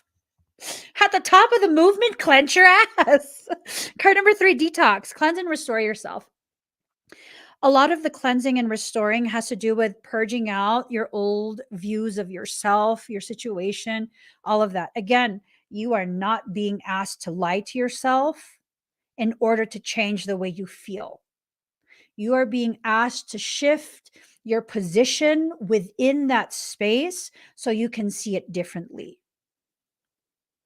At the top of the movement, clench your ass. Card number 3, detox. Cleanse and restore yourself. A lot of the cleansing and restoring has to do with purging out your old views of yourself, your situation, all of that. Again, you are not being asked to lie to yourself. in order to change the way you feel. You are being asked to shift your position within that space so you can see it differently.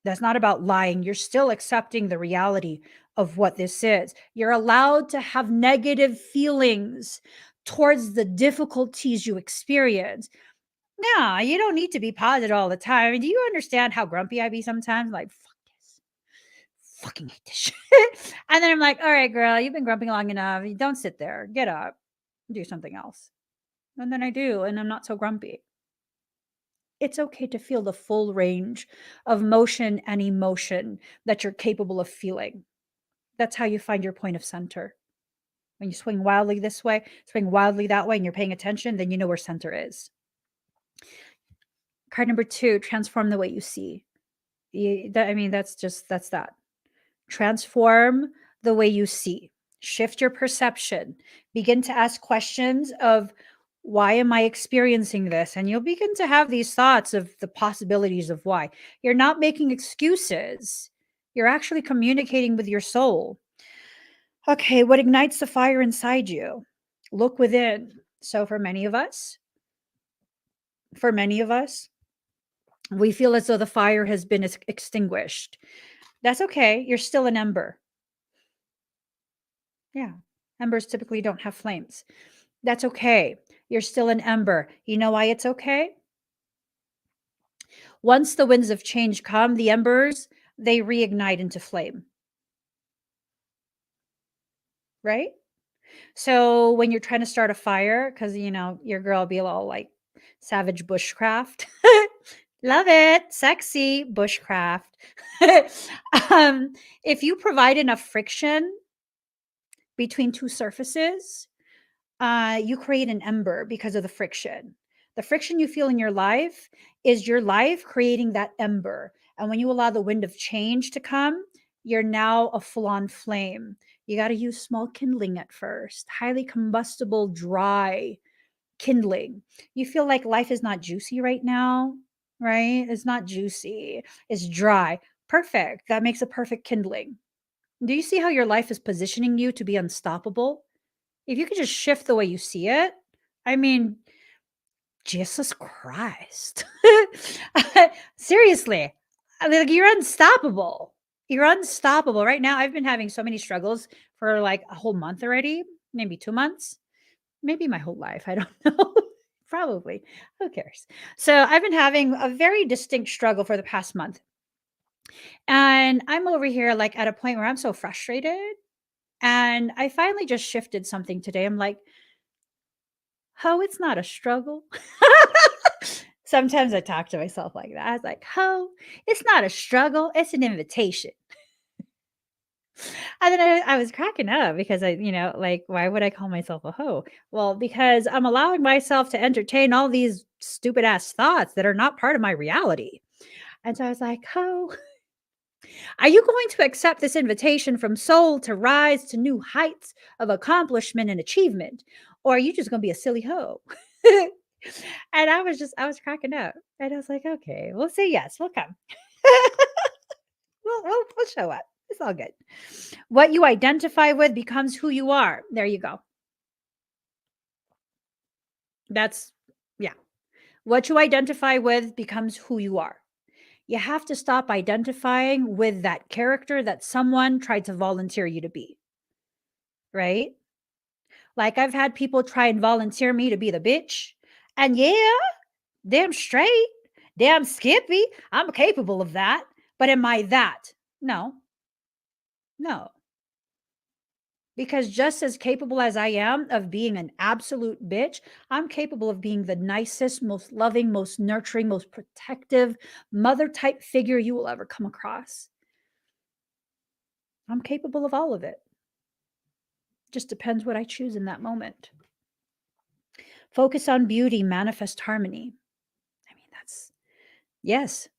That's not about lying. You're still accepting the reality of what this is. You're allowed to have negative feelings towards the difficulties you experience. No, you don't need to be positive all the time. I mean, do you understand how grumpy I be sometimes? Like, fuck this. Fucking hate this shit. And then I'm like, all right, girl, you've been grumpy long enough. You don't sit there. Get up. Do something else. And then I do, and I'm not so grumpy. It's okay to feel the full range of motion and emotion that you're capable of feeling. That's how you find your point of center. When you swing wildly this way, swing wildly that way, and you're paying attention, then you know where center is. Card number 2, transform the way you see. That's that. Transform the way you see. Shift your perception. Begin to ask questions of, why am I experiencing this? And you'll begin to have these thoughts of the possibilities of why. You're not making excuses. You're actually communicating with your soul. Okay, what ignites the fire inside you? Look within. So for many of us, we feel as though the fire has been extinguished. That's okay. You're still an ember. Yeah. Embers typically don't have flames. That's okay. You're still an ember. You know why it's okay? Once the winds of change come, the embers, they reignite into flame. Right? So when you're trying to start a fire, because your girl be all like savage bushcraft. Love it. Sexy bushcraft. If you provide enough friction between two surfaces, you create an ember because of the friction. The friction you feel in your life is your life creating that ember. And when you allow the wind of change to come, you're now a full-on flame. You got to use small kindling at first, highly combustible, dry kindling. You feel like life is not juicy right now, right? It's not juicy, it's dry. Perfect. That makes a perfect kindling. Do you see how your life is positioning you to be unstoppable? If you could just shift the way you see it, I mean, Jesus Christ. Seriously. I mean, like, you're unstoppable. You're unstoppable. Right now, I've been having so many struggles for like a whole month already, maybe 2 months, maybe my whole life. I don't know. Probably. Who cares? So I've been having a very distinct struggle for the past month. And I'm over here like at a point where I'm so frustrated. And I finally just shifted something today. I'm like, "Ho, it's not a struggle." Sometimes I talk to myself like that. I was like, "Ho, it's not a struggle, it's an invitation." And then I was cracking up because like, why would I call myself a hoe? Well, because I'm allowing myself to entertain all these stupid ass thoughts that are not part of my reality. And so I was like, "Ho, are you going to accept this invitation from soul to rise to new heights of accomplishment and achievement? Or are you just going to be a silly hoe?" And I was cracking up. And I was like, okay, we'll say yes, we'll come. We'll show up. It's all good. What you identify with becomes who you are. There you go. That's, yeah. What you identify with becomes who you are. You have to stop identifying with that character that someone tried to volunteer you to be, right? Like, I've had people try and volunteer me to be the bitch. And yeah, damn straight, damn Skippy, I'm capable of that. But am I that? No, no. Because just as capable as I am of being an absolute bitch, I'm capable of being the nicest, most loving, most nurturing, most protective mother type figure you will ever come across. I'm capable of all of it. Just depends what I choose in that moment. Focus on beauty, manifest harmony. I mean, yes.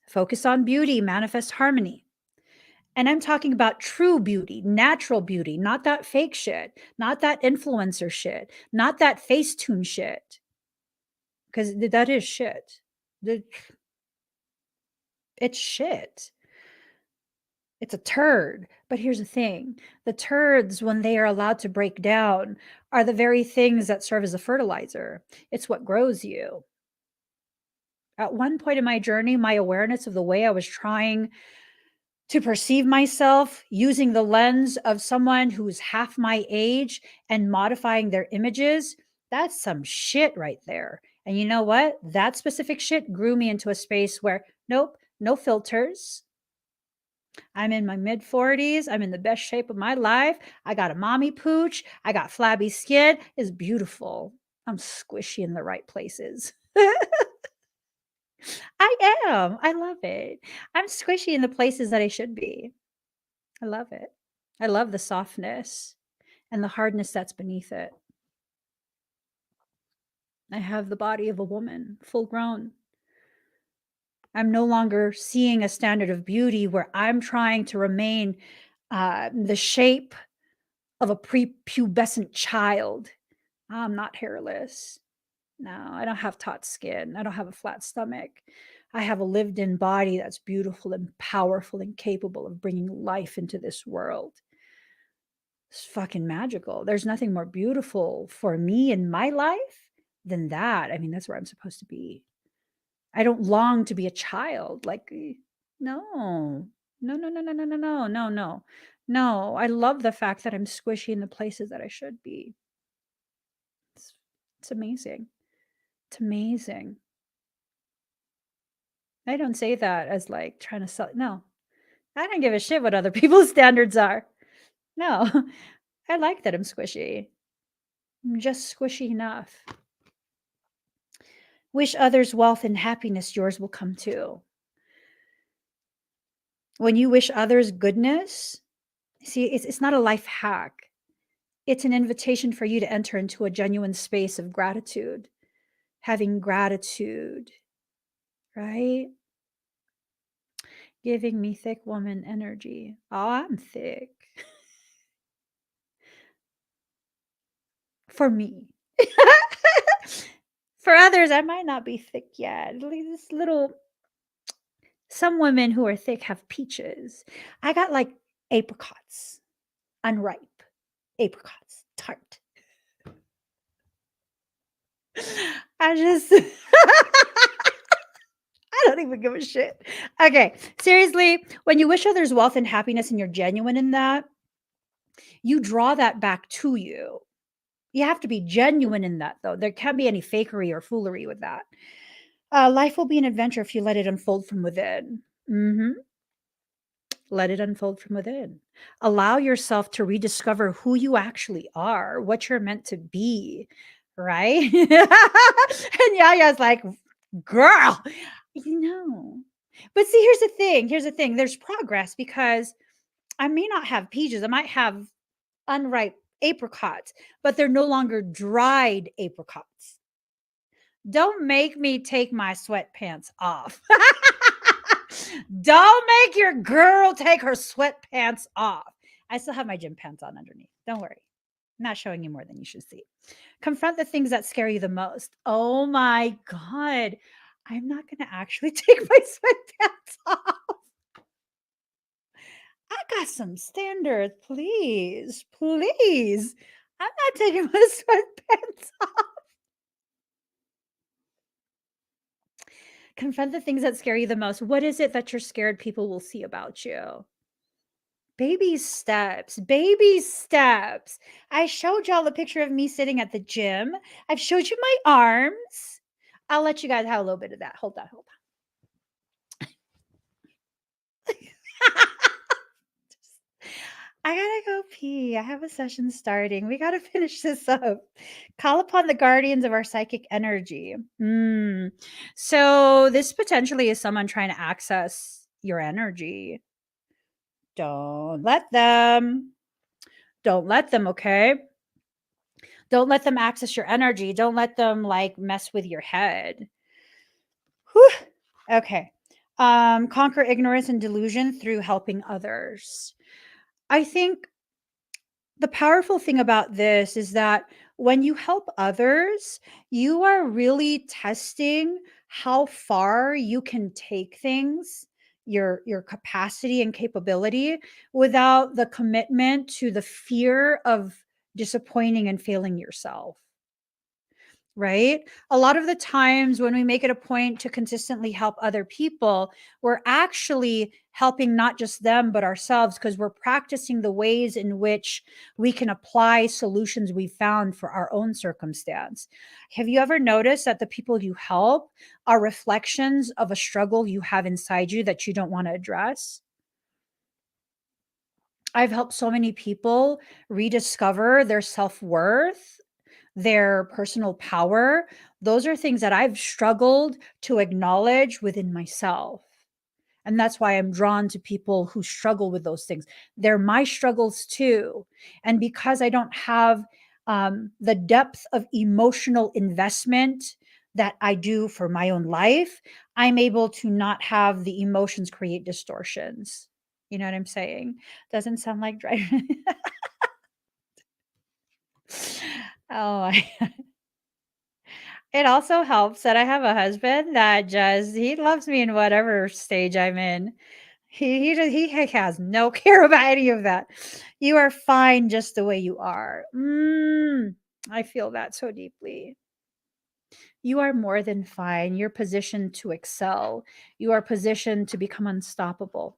Focus on beauty, manifest harmony. And I'm talking about true beauty, natural beauty, not that fake shit, not that influencer shit, not that Facetune shit. Because that is shit. It's shit. It's a turd. But here's the thing, the turds, when they are allowed to break down, are the very things that serve as a fertilizer. It's what grows you. At one point in my journey, my awareness of the way I was trying to perceive myself using the lens of someone who's half my age and modifying their images, that's some shit right there. And you know what? That specific shit grew me into a space where, nope, no filters. I'm in my mid 40s. I'm in the best shape of my life. I got a mommy pooch. I got flabby skin. It's beautiful. I'm squishy in the right places. I am. I love it. I'm squishy in the places that I should be. I love it. I love the softness and the hardness that's beneath it. I have the body of a woman, full grown. I'm no longer seeing a standard of beauty where I'm trying to remain the shape of a prepubescent child. I'm not hairless. No, I don't have taut skin. I don't have a flat stomach. I have a lived in body that's beautiful and powerful and capable of bringing life into this world. It's fucking magical. There's nothing more beautiful for me in my life than that. I mean, that's where I'm supposed to be. I don't long to be a child. Like, no, no, no, no, no, no, no, no, no, no. No, I love the fact that I'm squishy in the places that I should be. It's, it's amazing. It's amazing. I don't say that as like trying to sell. No, I don't give a shit what other people's standards are. No, I like that I'm squishy. I'm just squishy enough. Wish others wealth and happiness, yours will come too. When you wish others goodness, see, it's not a life hack. It's an invitation for you to enter into a genuine space of gratitude, having gratitude, right? Giving me thick woman energy. Oh, I'm thick. For me. For others, I might not be thick yet. This little, some women who are thick have peaches. I got like apricots, unripe apricots, tart. I just, I don't even give a shit. Okay, seriously, when you wish others wealth and happiness and you're genuine in that, you draw that back to you. You have to be genuine in that, though. There can't be any fakery or foolery with that. Life will be an adventure if you let it unfold from within. Let it unfold from within. Allow yourself to rediscover who you actually are, what you're meant to be, right? And Yaya's like, girl, you know. But see, here's the thing. Here's the thing. There's progress because I may not have peaches. I might have unripe apricots, but they're no longer dried apricots. Don't make me take my sweatpants off. Don't make your girl take her sweatpants off. I still have my gym pants on underneath. Don't worry. I'm not showing you more than you should see. Confront the things that scare you the most. Oh my God. I'm not going to actually take my sweatpants off. I got some standards, please. Please. I'm not taking my sweatpants off. Confront the things that scare you the most. What is it that you're scared people will see about you? Baby steps, baby steps. I showed y'all a picture of me sitting at the gym. I've showed you my arms. I'll let you guys have a little bit of that. Hold on, hold on. I gotta go pee. I have a session starting. We gotta finish this up. Call upon the guardians of our psychic energy. So this potentially is someone trying to access your energy. Don't let them. Don't let them, okay? Don't let them access your energy. Don't let them like mess with your head. Whew. Okay. Conquer ignorance and delusion through helping others. I think the powerful thing about this is that when you help others, you are really testing how far you can take things your capacity and capability without the commitment to the fear of disappointing and failing yourself, right? A lot of the times when we make it a point to consistently help other people, we're actually helping not just them, but ourselves, because we're practicing the ways in which we can apply solutions we found for our own circumstance. Have you ever noticed that the people you help are reflections of a struggle you have inside you that you don't want to address? I've helped so many people rediscover their self worth, their personal power. Those are things that I've struggled to acknowledge within myself. And that's why I'm drawn to people who struggle with those things. They're my struggles too. And because I don't have the depth of emotional investment that I do for my own life, I'm able to not have the emotions create distortions. You know what I'm saying? Doesn't sound like driving. Oh, it also helps that I have a husband that just he loves me in whatever stage I'm in. He has no care about any of that. You are fine just the way you are. I feel that so deeply. You are more than fine. You're positioned to excel. You are positioned to become unstoppable.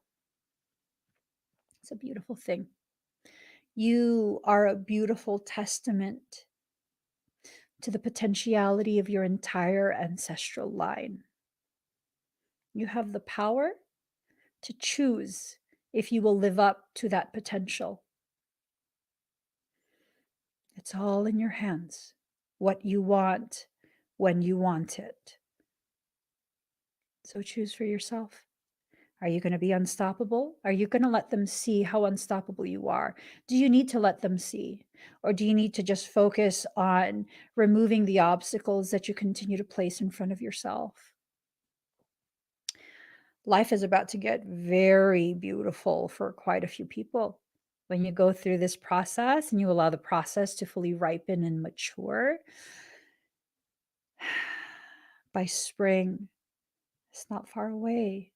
It's a beautiful thing. You are a beautiful testament to the potentiality of your entire ancestral line. You have the power to choose if you will live up to that potential. It's all in your hands. What you want, when you want it. So choose for yourself. Are you going to be unstoppable? Are you going to let them see how unstoppable you are? Do you need to let them see? Or do you need to just focus on removing the obstacles that you continue to place in front of yourself? Life is about to get very beautiful for quite a few people. When you go through this process and you allow the process to fully ripen and mature, by spring, it's not far away.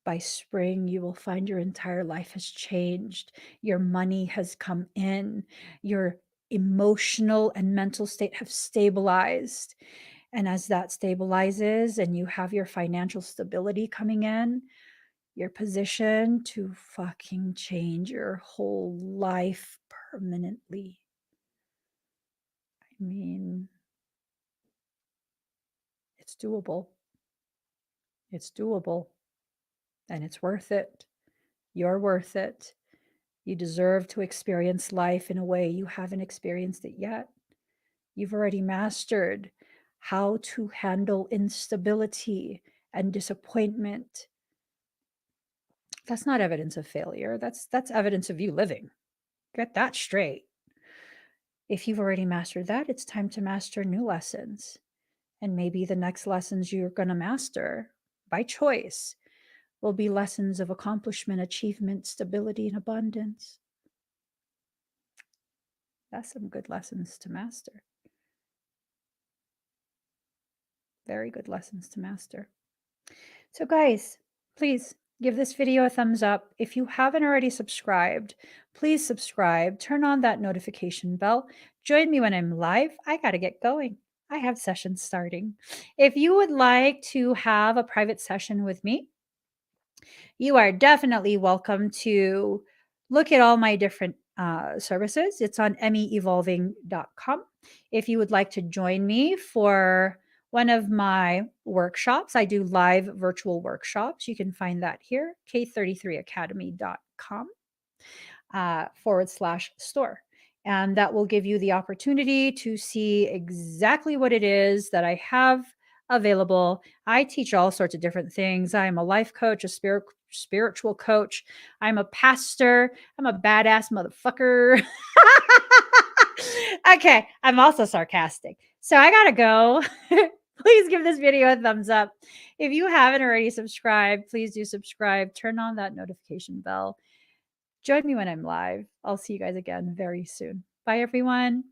By spring, you will find your entire life has changed. Your money has come in. Your emotional and mental state have stabilized. And as that stabilizes and you have your financial stability coming in, you're positioned to fucking change your whole life permanently. I mean, it's doable. It's doable. And it's worth it. You're worth it. You deserve to experience life in a way you haven't experienced it yet. You've already mastered how to handle instability and disappointment. That's not evidence of failure. That's evidence of you living. Get that straight. If you've already mastered that, it's time to master new lessons. And maybe the next lessons you're going to master by choice will be lessons of accomplishment, achievement, stability, and abundance. That's some good lessons to master. Very good lessons to master. So, guys, please give this video a thumbs up. If you haven't already subscribed, please subscribe. Turn on that notification bell. Join me when I'm live. I got to get going. I have sessions starting. If you would like to have a private session with me, you are definitely welcome to look at all my different services. It's on meevolving.com. If you would like to join me for one of my workshops, I do live virtual workshops. You can find that here, k33academy.com /store. And that will give you the opportunity to see exactly what it is that I have available. I teach all sorts of different things. I'm a life coach, a spiritual coach. I'm a pastor. I'm a badass motherfucker. Okay, I'm also sarcastic. So I gotta go. Please give this video a thumbs up. If you haven't already subscribed, please do subscribe. Turn on that notification bell. Join me when I'm live. I'll see you guys again very soon. Bye, everyone.